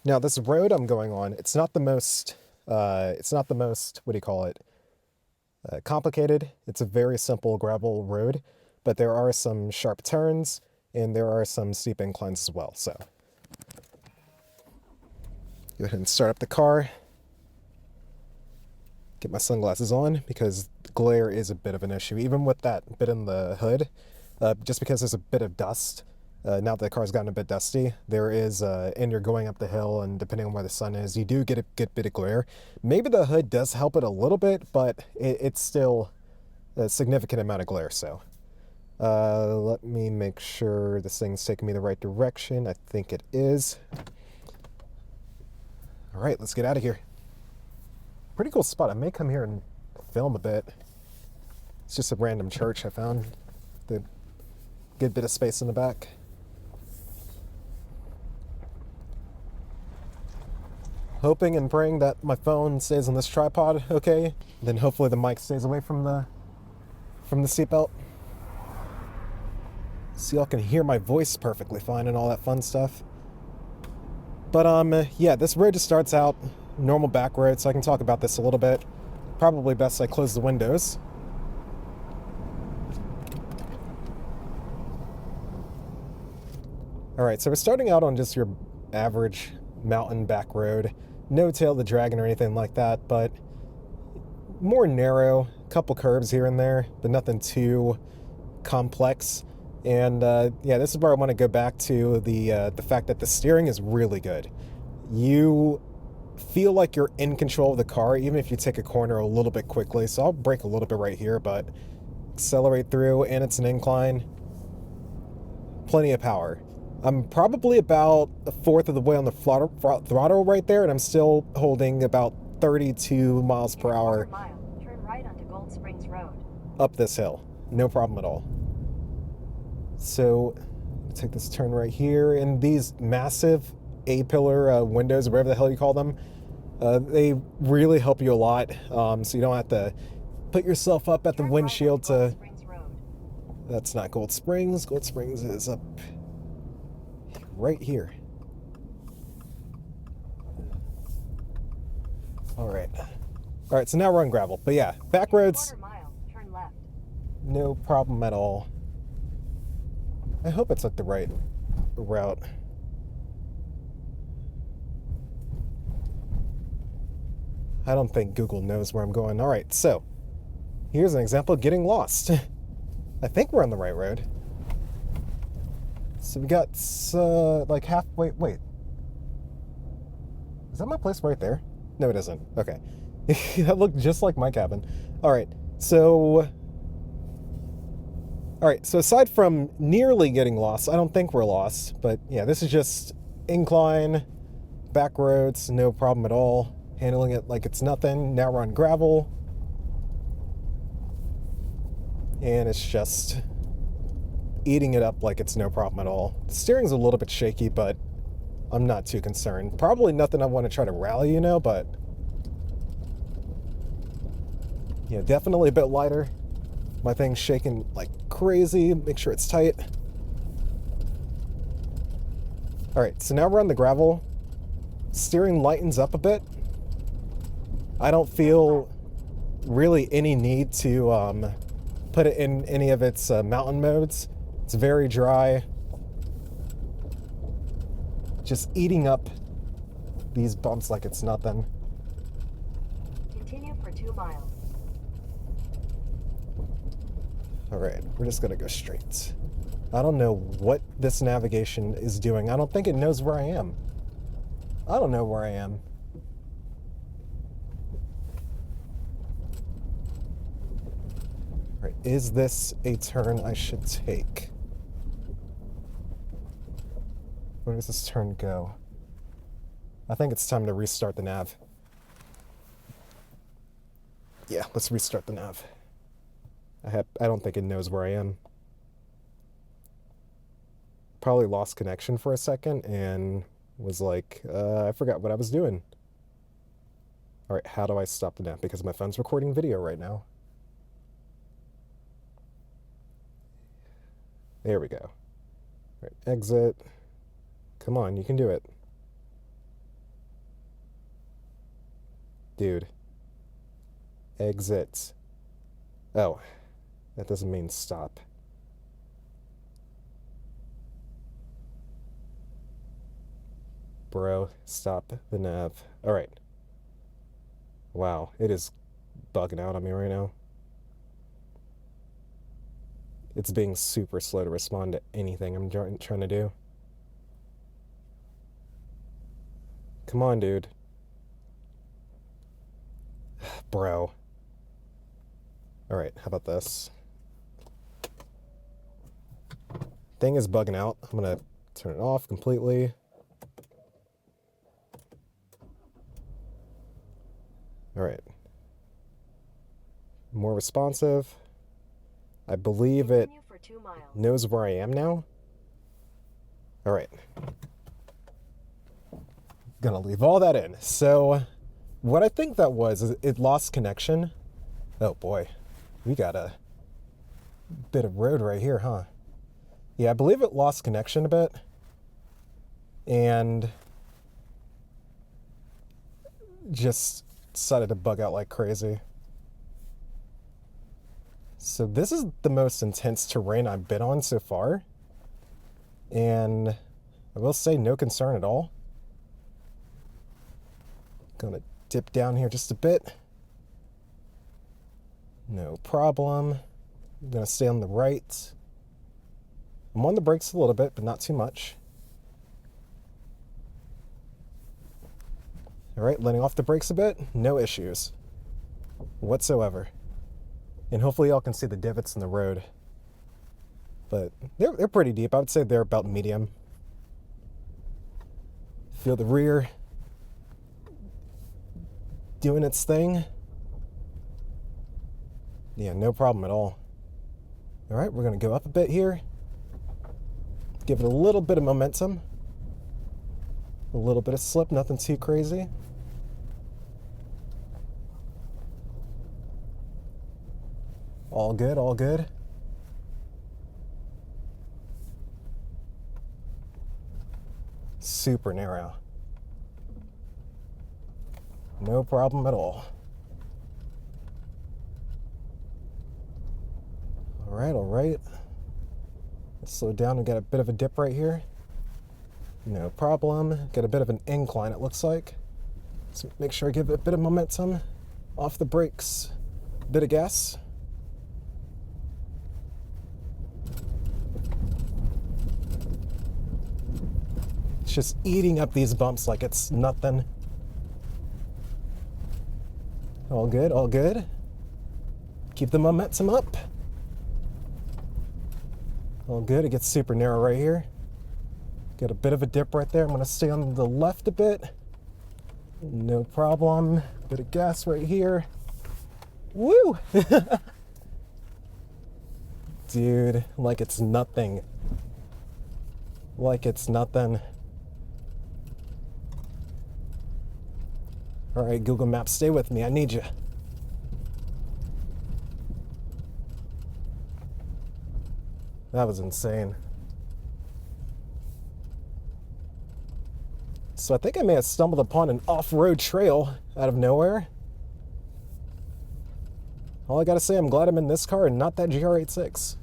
Now this road I'm going on, it's not the most, what do you call it, complicated. It's a very simple gravel road, but there are some sharp turns and there are some steep inclines as well. So go ahead and start up the car. Get my sunglasses on because glare is a bit of an issue, even with that bit in the hood. Just because there's a bit of dust. Now that the car's gotten a bit dusty, there is, and you're going up the hill, and depending on where the sun is, you do get a good bit of glare. Maybe the hood does help it a little bit, but it's still a significant amount of glare. So let me make sure this thing's taking me the right direction. I think it is. All right, let's get out of here. Pretty cool spot. I may come here and film a bit. It's just a random church I found. The good bit of space in the back. Hoping and praying that my phone stays on this tripod okay. Then hopefully the mic stays away from the seatbelt. So y'all can hear my voice perfectly fine and all that fun stuff. But yeah, this road just starts out normal back road, so I can talk about this a little bit. Probably best I close the windows. Alright, so we're starting out on just your average mountain back road. No tail to dragon or anything like that, but more narrow. Couple curves here and there, but nothing too complex. And yeah, this is where I want to go back to the fact that the steering is really good. You feel like you're in control of the car, even if you take a corner a little bit quickly. So I'll brake a little bit right here, but accelerate through, and it's an incline. Plenty of power. I'm probably about a fourth of the way on the throttle right there, and I'm still holding about 32 miles per hour. Turn right onto Gold Springs Road. Up this hill. No problem at all. So take this turn right here, and these massive A-pillar windows, whatever the hell you call them, they really help you a lot. So you don't have to put yourself up at the windshield to... That's not Gold Springs. Gold Springs is up right here. All right, so now we're on gravel. But yeah, back roads, Turn left. no problem at all. I hope it's like the right route. I don't think Google knows where I'm going. All right, so here's an example of getting lost. I think we're on the right road. So we got like halfway. Wait, is that my place right there? No, it isn't. Okay, that looked just like my cabin. All right, so aside from nearly getting lost, I don't think we're lost. But yeah, this is just incline, back roads, no problem at all. Handling it like it's nothing. Now we're on gravel. And it's just eating it up like it's no problem at all. The steering's a little bit shaky, but I'm not too concerned. Probably nothing I want to try to rally, you know, but yeah, definitely a bit lighter. My thing's shaking like crazy. Make sure it's tight. All right, so now we're on the gravel. Steering lightens up a bit. I don't feel really any need to put it in any of its mountain modes. It's very dry. Just eating up these bumps like it's nothing. Continue for 2 miles. All right, we're just gonna go straight. I don't know what this navigation is doing. I don't think it knows where I am. I don't know where I am. All right, is this a turn I should take? Where does this turn go? I think it's time to restart the nav. Yeah, let's restart the nav. I don't think it knows where I am. Probably lost connection for a second and was like, I forgot what I was doing. All right, how do I stop the nav? Because my phone's recording video right now. There we go. All right, exit. Come on, you can do it. Dude. Exit. Oh, that doesn't mean stop. Bro, stop the nav. Alright. Wow, it is bugging out on me right now. It's being super slow to respond to anything I'm trying to do. Come on, dude. Bro. Alright, how about this? Thing is bugging out. I'm gonna turn it off completely. Alright. More responsive. I believe it Continue for 2 miles. knows where I am now. Alright. Gonna leave all that in. So, what I think that was is it lost connection. Oh boy. We got a bit of road right here, huh? Yeah, I believe it lost connection a bit. And just decided to bug out like crazy. So this is the most intense terrain I've been on so far. And I will say no concern at all. Gonna dip down here just a bit. No problem. I'm gonna stay on the right. I'm on the brakes a little bit, but not too much. All right, letting off the brakes a bit. No issues whatsoever. And hopefully y'all can see the divots in the road. But they're pretty deep. I would say they're about medium. Feel the rear doing its thing. Yeah, no problem at all. All right, we're going to go up a bit here. Give it a little bit of momentum. A little bit of slip, nothing too crazy. All good, all good. Super narrow. No problem at all. All right. Let's slow down. We got a bit of a dip right here. No problem. Got a bit of an incline, it looks like. So make sure I give it a bit of momentum. Off the brakes. Bit of gas. It's just eating up these bumps like it's nothing. All good, all good. Keep the momentum up. All good. It gets super narrow right here. Got a bit of a dip right there. I'm going to stay on the left a bit. No problem. Bit of gas right here. Woo! Dude, like it's nothing. Like it's nothing. All right, Google Maps, stay with me. I need you. That was insane. So I think I may have stumbled upon an off-road trail out of nowhere. All I gotta say, I'm glad I'm in this car and not that GR86.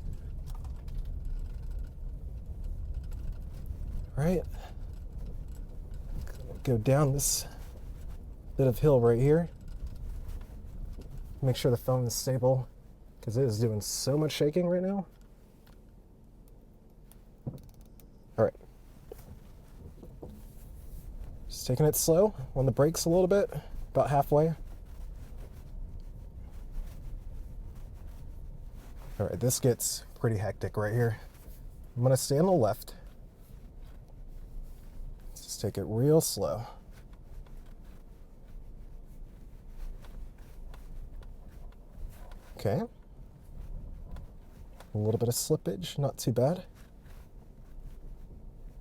Right. Go down this bit of hill right here. Make sure the phone is stable because it is doing so much shaking right now. All right. Just taking it slow on the brakes a little bit, about halfway. All right, this gets pretty hectic right here. I'm gonna stay on the left. Just take it real slow. Okay. A little bit of slippage, not too bad.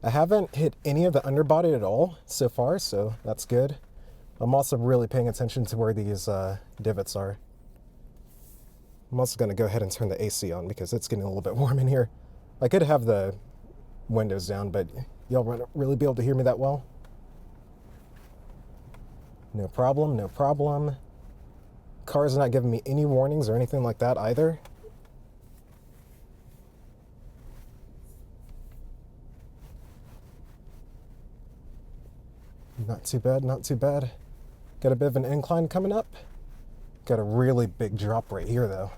I haven't hit any of the underbody at all so far, so that's good. I'm also really paying attention to where these divots are. I'm also going to go ahead and turn the AC on because it's getting a little bit warm in here. I could have the windows down, but y'all won't really be able to hear me that well. No problem, no problem. Car's not giving me any warnings or anything like that either. Not too bad, not too bad. Got a bit of an incline coming up. Got a really big drop right here though.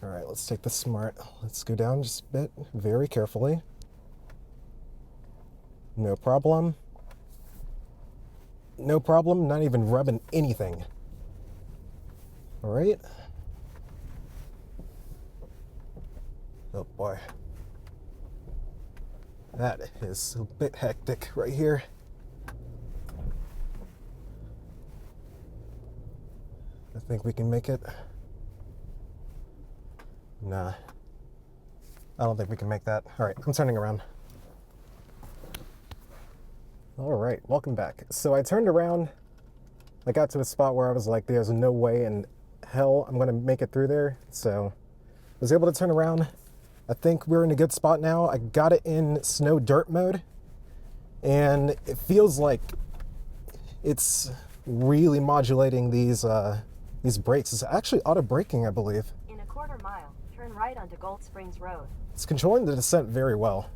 All right, let's take the smart. Let's go down just a bit, very carefully. No problem. No problem, not even rubbing anything. All right. Oh boy. That is a bit hectic right here. I think we can make it. Nah. I don't think we can make that. All right, I'm turning around. All right, welcome back. So I turned around. I got to a spot where I was like, there's no way in hell I'm gonna make it through there. So I was able to turn around. I think we're in a good spot now. I got it in snow dirt mode, and it feels like it's really modulating these brakes. It's actually auto braking, I believe. In a quarter mile, turn right onto Gold Springs Road. It's controlling the descent very well.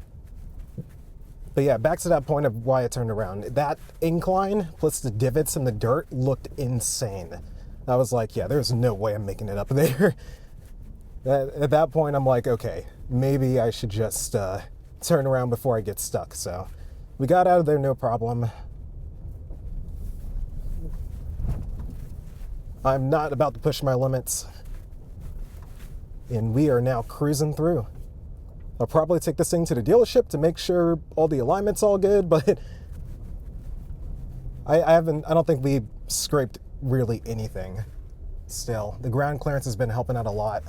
But yeah, back to that point of why I turned around. That incline plus the divots in the dirt looked insane. I was like, yeah, there's no way I'm making it up there. At that point, I'm like, okay, maybe I should just turn around before I get stuck. So we got out of there, no problem. I'm not about to push my limits. And we are now cruising through. I'll probably take this thing to the dealership to make sure all the alignment's all good, but I don't think we scraped really anything still. The ground clearance has been helping out a lot.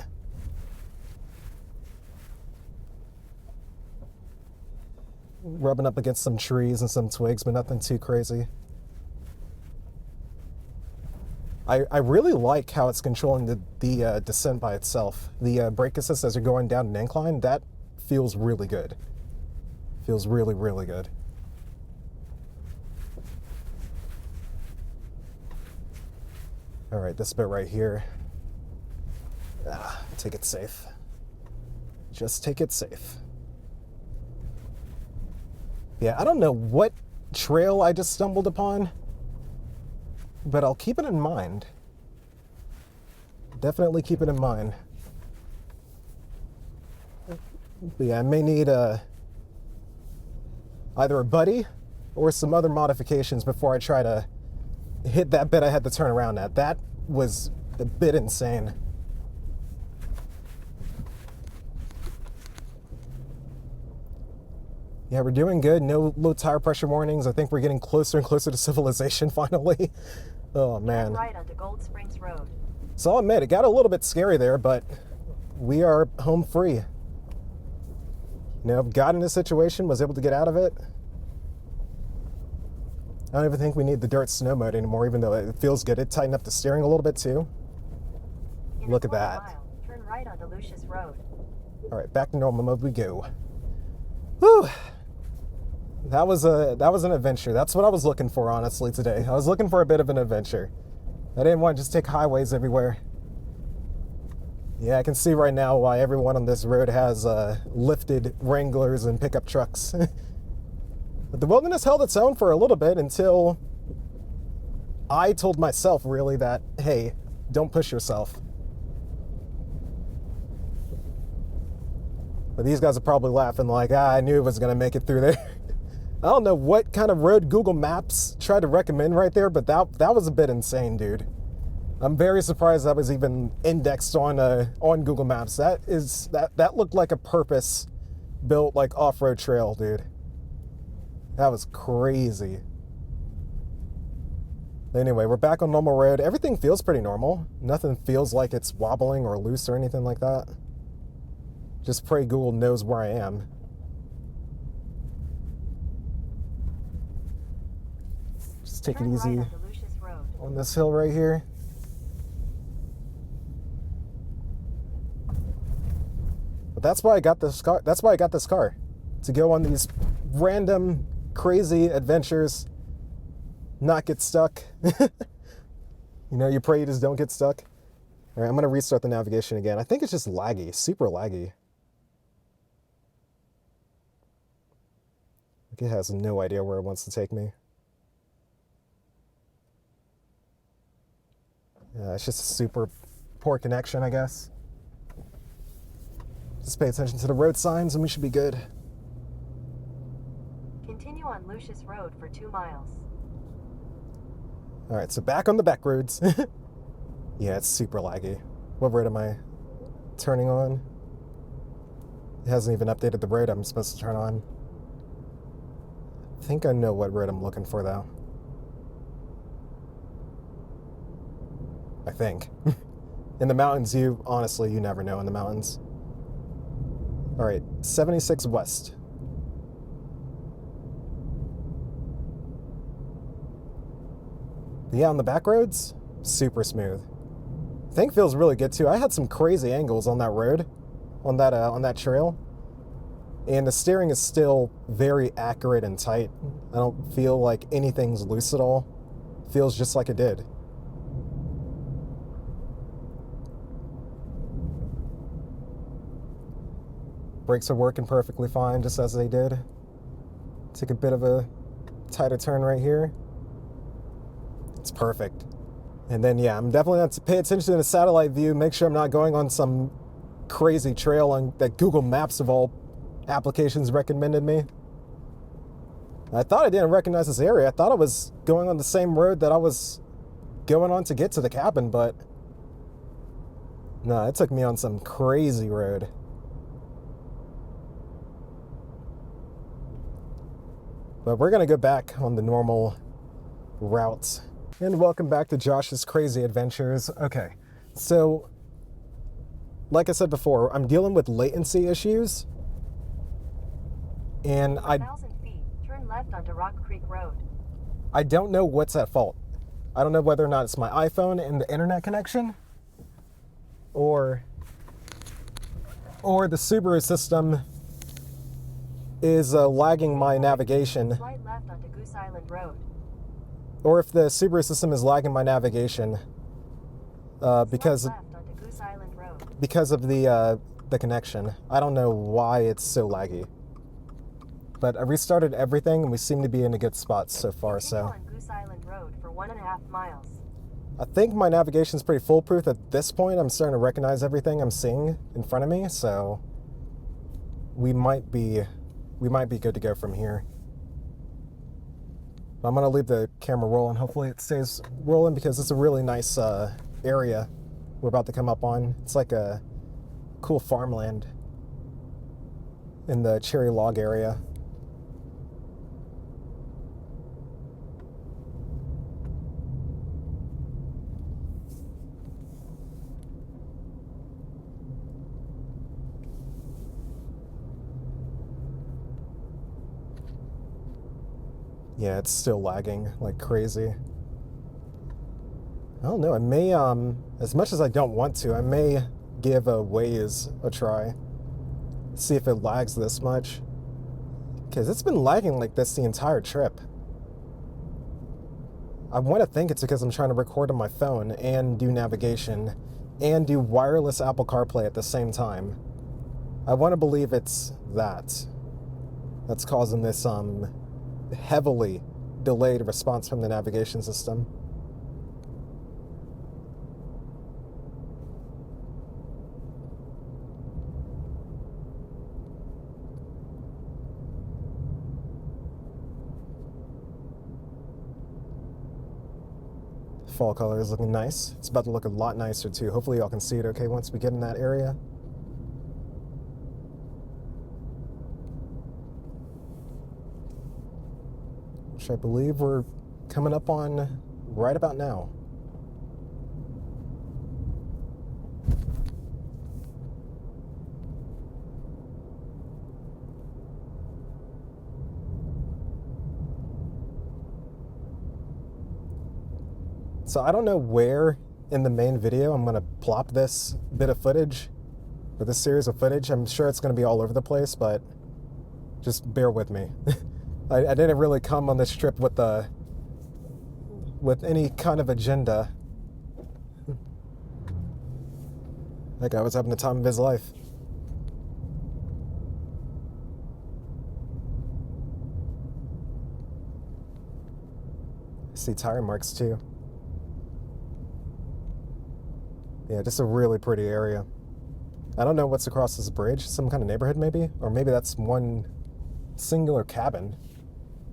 Rubbing up against some trees and some twigs, but nothing too crazy. I really like how it's controlling the descent by itself. The brake assist as you're going down an incline, that feels really good. Feels really, really good. All right, this bit right here. Take it safe. Just take it safe. Yeah, I don't know what trail I just stumbled upon, but I'll keep it in mind. Definitely keep it in mind. But yeah, I may need either a buddy or some other modifications before I try to hit that bit I had to turn around at. That was a bit insane. Yeah, we're doing good. No low tire pressure warnings. I think we're getting closer and closer to civilization finally. Oh man. Turn right onto Gold Springs Road. So I'll admit, it got a little bit scary there, but we are home free. You know, got in a situation, was able to get out of it. I don't even think we need the dirt snow mode anymore, even though it feels good. It tightened up the steering a little bit too. Look at that. Mile, turn right onto Lucius Road. All right, back to normal mode we go. Whew. That was an adventure. That's what I was looking for, honestly, today. I was looking for a bit of an adventure. I didn't want to just take highways everywhere. Yeah, I can see right now why everyone on this road has lifted Wranglers and pickup trucks. But the wilderness held its own for a little bit until I told myself, really, that, hey, don't push yourself. But these guys are probably laughing like, I knew it was going to make it through there. I don't know what kind of road Google Maps tried to recommend right there, but that was a bit insane, dude. I'm very surprised that was even indexed on Google Maps. That looked like a purpose-built like off-road trail, dude. That was crazy. Anyway, we're back on normal road. Everything feels pretty normal. Nothing feels like it's wobbling or loose or anything like that. Just pray Google knows where I am. Just take it easy on this hill right here. But that's why I got this car. That's why I got this car, to go on these random, crazy adventures not get stuck. You know, you pray you just don't get stuck. All right, I'm going to restart the navigation again. I think it's just laggy, super laggy. Like it has no idea where it wants to take me. Yeah, it's just a super poor connection, I guess. Just pay attention to the road signs and we should be good. Continue on Lucius Road for 2 miles. All right, so back on the back roads. Yeah, it's super laggy. What road am I turning on? It hasn't even updated the road I'm supposed to turn on. I think I know what road I'm looking for, though. I think. In the mountains, honestly, you never know in the mountains. All right, 76 West. Yeah, on the back roads, super smooth. Thing feels really good too. I had some crazy angles on that road, on that trail, and the steering is still very accurate and tight. I don't feel like anything's loose at all. Feels just like it did. Brakes are working perfectly fine, just as they did. Take a bit of a tighter turn right here. It's perfect. And then, yeah, I'm definitely going to pay attention to the satellite view, make sure I'm not going on some crazy trail that Google Maps of all applications recommended me. I thought I didn't recognize this area. I thought I was going on the same road that I was going on to get to the cabin, but no, it took me on some crazy road. But we're going to go back on the normal route. And welcome back to Josh's Crazy Adventures. Okay, so like I said before, I'm dealing with latency issues. And 1,000 feet, turn left onto Rock Creek Road. I don't know what's at fault. I don't know whether or not it's my iPhone and the internet connection, or the Subaru system is lagging my navigation. Slide left onto Goose Island Road. Or if the Subaru system is lagging my navigation because Slide left onto Goose Island Road. because of the connection. I don't know why it's so laggy. But I restarted everything and we seem to be in a good spot so far. Continue So on Goose Island Road for 1.5 miles. I think my navigation's pretty foolproof at this point. I'm starting to recognize everything I'm seeing in front of me, so we might be good to go from here. I'm gonna leave the camera rolling. Hopefully it stays rolling because it's a really nice area we're about to come up on. It's like a cool farmland in the cherry log area. Yeah, it's still lagging like crazy. I don't know, I may, as much as I don't want to, I may give a Waze a try. See if it lags this much. Because it's been lagging like this the entire trip. I want to think it's because I'm trying to record on my phone and do navigation and do wireless Apple CarPlay at the same time. I want to believe it's that's causing this heavily delayed response from the navigation system. Fall color is looking nice. It's about to look a lot nicer too. Hopefully y'all can see it okay once we get in that area. Which I believe we're coming up on right about now. So I don't know where in the main video I'm going to plop this bit of footage, or this series of footage. I'm sure it's going to be all over the place, but just bear with me. I didn't really come on this trip with with any kind of agenda. That guy was having the time of his life. I see tire marks too. Yeah, just a really pretty area. I don't know what's across this bridge. Some kind of neighborhood maybe? Or maybe that's one singular cabin.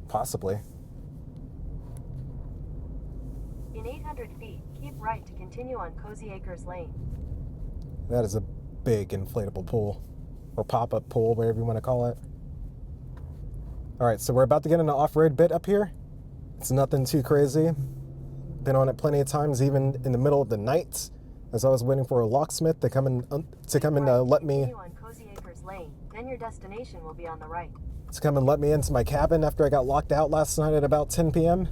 Possibly. In 800 feet, keep right to continue on Cozy Acres Lane. That is a big inflatable pool. Or pop-up pool, whatever you want to call it. Alright, so we're about to get in an off-road bit up here. It's nothing too crazy. Been on it plenty of times, even in the middle of the night, as I was waiting for a locksmith to come and let me. Continue on Cozy Acres Lane, then your destination will be on the right. To come and let me into my cabin after I got locked out last night at about 10 p.m.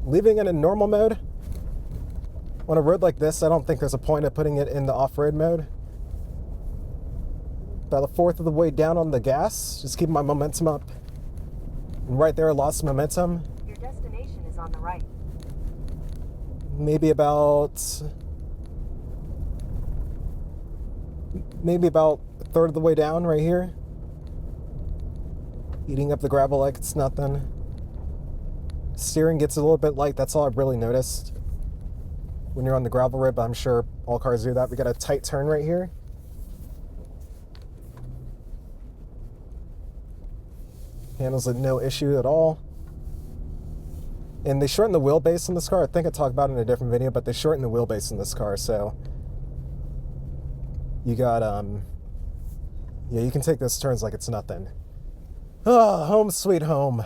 Leaving it in normal mode. On a road like this, I don't think there's a point of putting it in the off-road mode. About a fourth of the way down on the gas, just keeping my momentum up. And right there, I lost momentum. Your destination is on the right. Maybe about a third of the way down right here. Eating up the gravel like it's nothing. Steering gets a little bit light, that's all I've really noticed when you're on the gravel road, but I'm sure all cars do that. We got a tight turn right here. Handles it no issue at all. And they shortened the wheelbase in this car. I think I talked about it in a different video, but they shortened the wheelbase in this car, so you got yeah, you can take those turns like it's nothing. Oh, home sweet home.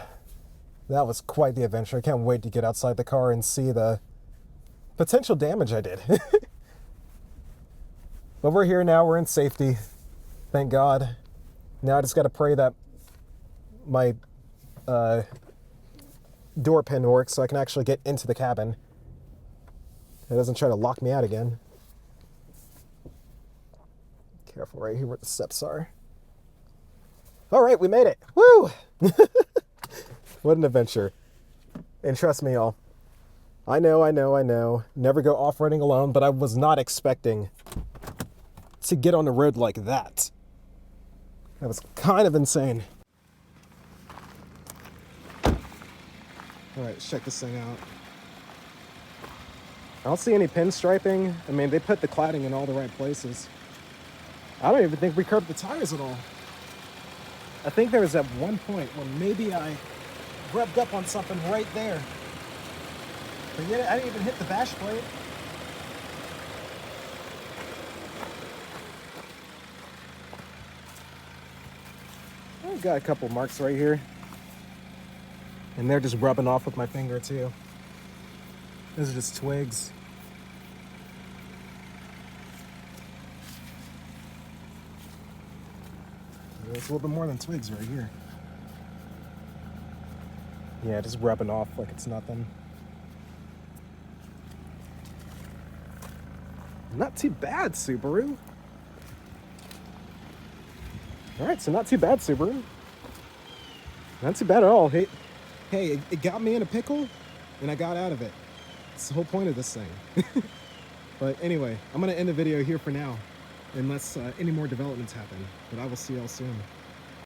That was quite the adventure. I can't wait to get outside the car and see the potential damage I did. But we're here now, we're in safety. Thank God. Now I just gotta pray that my door pin works so I can actually get into the cabin. It doesn't try to lock me out again. Careful right here where the steps are. All right, we made it. Woo! What an adventure. And trust me, y'all. I know. Never go off-roading alone, but I was not expecting to get on the road like that. That was kind of insane. All right, let's check this thing out. I don't see any pinstriping. I mean, they put the cladding in all the right places. I don't even think we curbed the tires at all. I think there was at one point where maybe I rubbed up on something right there. But yet I didn't even hit the bash plate. I've got a couple marks right here. And they're just rubbing off with my finger too. Those are just twigs. It's a little bit more than twigs right here. Yeah, just rubbing off like it's nothing. Not too bad, Subaru. All right, so not too bad, Subaru. Not too bad at all. Hey, it got me in a pickle, and I got out of it. It's the whole point of this thing. But anyway, I'm gonna end the video here for now, unless any more developments happen. But I will see y'all soon.